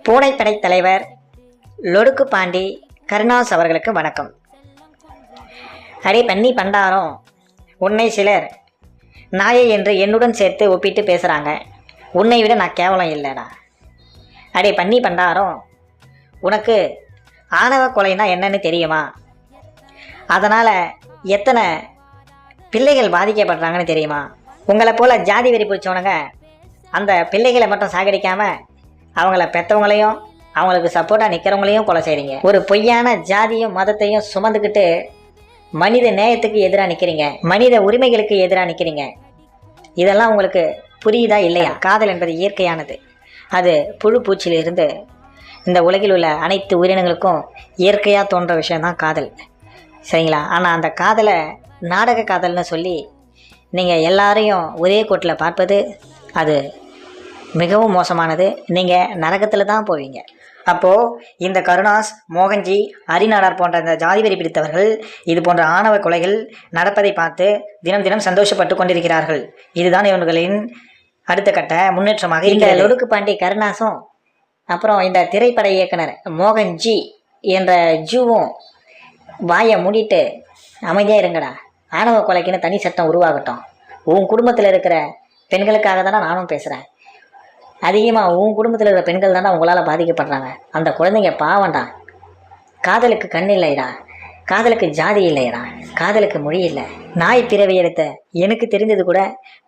பூனைப்படை தலைவர் லொடுக்கு பாண்டி கருணாஸ் அவர்களுக்கு வணக்கம். அடே பண்ணி பண்டாரம், உன்னை சிலர் நாயை என்று என்னுடன் சேர்த்து ஒப்பிட்டு பேசுகிறாங்க. உன்னை விட நான் கேவலம் இல்லைடா. அடே பண்ணி பண்டாரம், உனக்கு ஆணவ கொலைனா என்னன்னு தெரியுமா? அதனால் எத்தனை பிள்ளைகள் பாதிக்கப்படுறாங்கன்னு தெரியுமா? உங்களை போல் ஜாதி வெறி பிடிச்சவனுங்க அந்த பிள்ளைகளை மட்டும் சாகடிக்காமல் அவங்கள பெற்றவங்களையும் அவங்களுக்கு சப்போர்ட்டாக நிற்கிறவங்களையும் கொலை செய்கிறீங்க. ஒரு பொய்யான ஜாதியும் மதத்தையும் சுமந்துக்கிட்டு மனித நேயத்துக்கு எதிராக நிற்கிறீங்க, மனித உரிமைகளுக்கு எதிராக நிற்கிறீங்க. இதெல்லாம் உங்களுக்கு புரியுதா இல்லையா? காதல் என்பது இயற்கையானது. அது புழு பூச்சியிலிருந்து இந்த உலகில் உள்ள அனைத்து உயிரினங்களுக்கும் இயற்கையாக தோன்ற விஷயந்தான் காதல், சரிங்களா? ஆனால் அந்த காதலை நாடக காதல்னு சொல்லி நீங்கள் எல்லாரையும் ஒரே கோட்டில் பார்ப்பது அது மிகவும் மோசமானது. நீங்கள் நரகத்தில் தான் போவீங்க. அப்போது இந்த கருணாஸ், மோகன்ஜி, அரிநாடார் போன்ற இந்த ஜாதி வெறி பிடித்தவர்கள் இது போன்ற ஆணவ கொலைகள் நடப்பதை பார்த்து தினம் தினம் சந்தோஷப்பட்டு கொண்டிருக்கிறார்கள். இதுதான் இவர்களின் அடுத்த கட்ட முன்னேற்றமாக. இந்த லொடுக்கு பாண்டி கருணாஸும் அப்புறம் இந்த திரைப்பட இயக்குனர் மோகன்ஜி என்ற ஜூவும் வாயை மூடிட்டு அமைதியாக இருங்கடா. ஆணவ கொலைக்குன்னு தனி சட்டம் உருவாகட்டும். உன் குடும்பத்தில் இருக்கிற பெண்களுக்காக தானே நானும் பேசுகிறேன். அதிகமாக உன் குடும்பத்தில் இருக்கிற பெண்கள் தானே உங்களால் பாதிக்கப்படுறாங்க. அந்த குழந்தைங்க பாவண்டா. காதலுக்கு கண் இல்லைடா, காதலுக்கு ஜாதி இல்லைடா, காதலுக்கு மொழி இல்லை. நாய் பிறவி எடுத்த எனக்கு தெரிந்தது கூட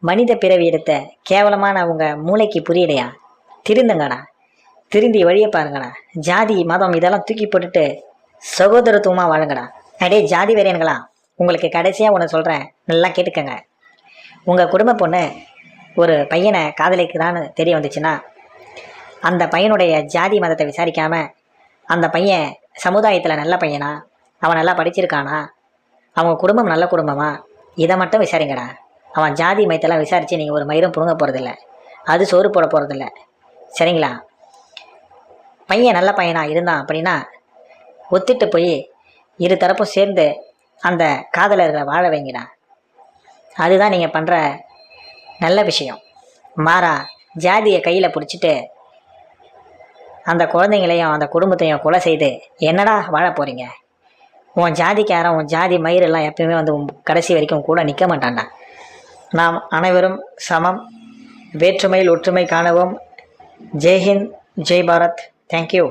மனித பிறவி எடுத்த கேவலமான உங்கள் மூளைக்கு புரியலையா? திருந்துங்கடா, திருந்தி வழியை பாருங்கடா. ஜாதி மதம் இதெல்லாம் தூக்கி போட்டுட்டு சகோதரத்துவமாக வாழுங்கடா. அடே ஜாதி வெறியன்களா, உங்களுக்கு கடைசியாக ஒன்று சொல்கிறேன், நல்லா கேட்டுக்கங்க. உங்கள் குடும்ப பொண்ணு ஒரு பையனை காதலிக்கிறான்னு தெரிய வந்துச்சுன்னா அந்த பையனுடைய ஜாதி மதத்தை விசாரிக்காமல் அந்த பையன் சமுதாயத்தில் நல்ல பையனா, அவன் நல்லா படிச்சிருக்கானா, அவங்க குடும்பம் நல்ல குடும்பமா, இதை மட்டும் விசாரிங்கடா. அவன் ஜாதி மயத்தெல்லாம் விசாரித்து நீங்கள் ஒரு மயிரும் புடுங்க போகிறதில்ல, அது சோறு போட போகிறதில்ல, சரிங்களா? பையன் நல்ல பையனாக இருந்தான் அப்படின்னா ஒத்துட்டு போய் இரு தரப்பும் சேர்ந்து அந்த காதலர்களை வாழ வைங்கடா. அதுதான் நீங்கள் பண்ணுற நல்ல விஷயம். மாறா ஜாதியை கையில் பிடிச்சிட்டு அந்த குழந்தைங்களையும் அந்த குடும்பத்தையும் கொலை செய்து என்னடா வாழ போகிறீங்க? உன் ஜாதிக்காரன், உன் ஜாதி மயிரெல்லாம் எப்பயுமே வந்து கடைசி வரைக்கும் கூட நிற்க மாட்டான்டா. நாம் அனைவரும் சமம், வேற்றுமையில் ஒற்றுமை காணவும். ஜெய்ஹிந்த், ஜெய் பாரத். தேங்க்யூ.